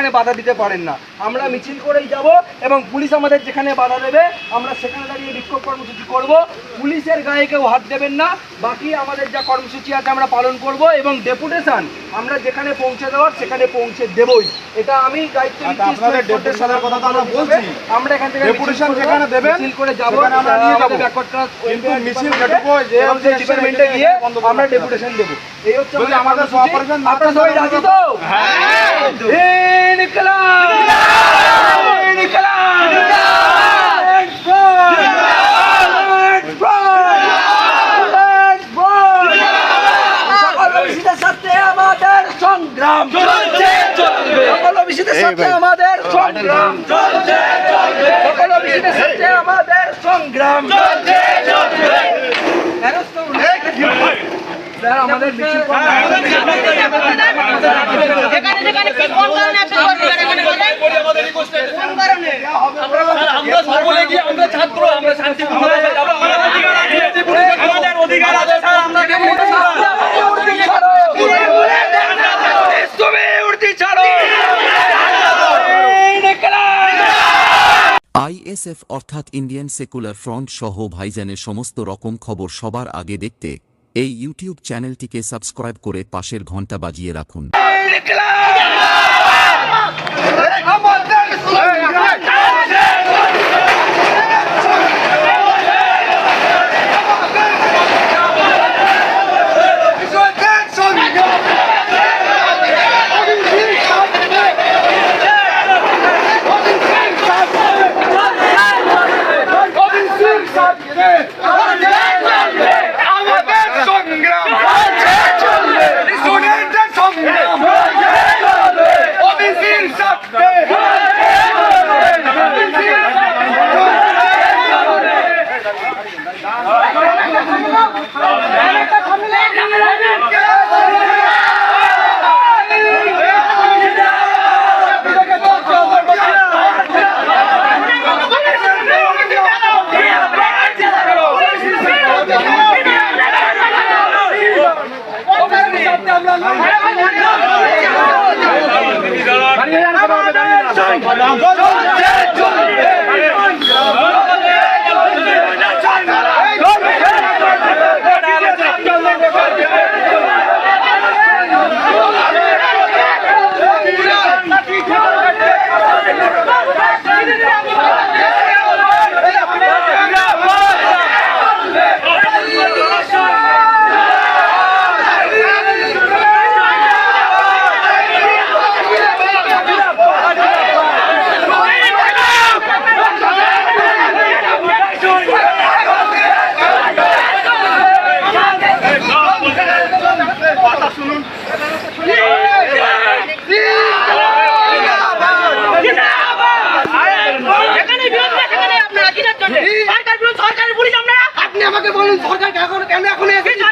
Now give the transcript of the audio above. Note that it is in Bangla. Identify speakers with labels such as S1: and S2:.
S1: সেখানে বাধা দিতে পারেন না। আমরা মিছিল করেই যাব এবং পুলিশ আমাদের যেখানে বাধা দেবে আমরা সেখানে দাঁড়িয়ে বিক্ষোভ কর্মসূচি করব। পুলিশের গায়ে কেউ হাত দেবেন না। বাকি আমাদের যা কর্মসূচি আছে আমরা পালন করব এবং ডেপুটেশন আমরা যেখানে পৌঁছে দেওয়ার সেখানে পৌঁছে দেবই। এটা আমি দায়িত্ব নিচ্ছি।
S2: আপনাদের ডেপুটেশনের কথা তো আমরা বলছি,
S1: আমরা এখান থেকে
S2: ডেপুটেশন যেখানে দেবেন
S1: মিছিল করে যাব,
S2: আমরা নিয়ে যাব,
S1: কিন্তু
S2: মিছিল যেটুকু যে
S1: ডিপার্টমেন্টে গিয়ে আমরা ডেপুটেশন দেব। এই হচ্ছে
S2: আমাদের অপারেশন।
S1: আপনারা সবাই রাজি তো? হ্যাঁ। ইনকলাব ইনকলাব আমাদের সংগ্রাম চলছে চলবে। সকল অফিসের সাথে আমাদের সংগ্রাম চলছে চলবে। সকল অফিসের সাথে আমাদের সংগ্রাম চলছে চলবে। স্যার আমাদের মিছিল
S3: আমরা সকলে গিয়ে আমরা ছাত্র আমরা শান্তিপূর্ণ আমাদের অধিকার আছে স্যার। আমরা
S4: আইএসএফ অর্থাৎ ইন্ডিয়ান সেকুলার ফ্রন্ট সহ ভাইজানের সমস্ত রকম খবর সবার আগে দেখতে এই ইউটিউব চ্যানেলটিকে সাবস্ক্রাইব করে পাশের ঘন্টা বাজিয়ে রাখুন।
S1: আমাকে বলুন সরকার কেন এখন এসেছে?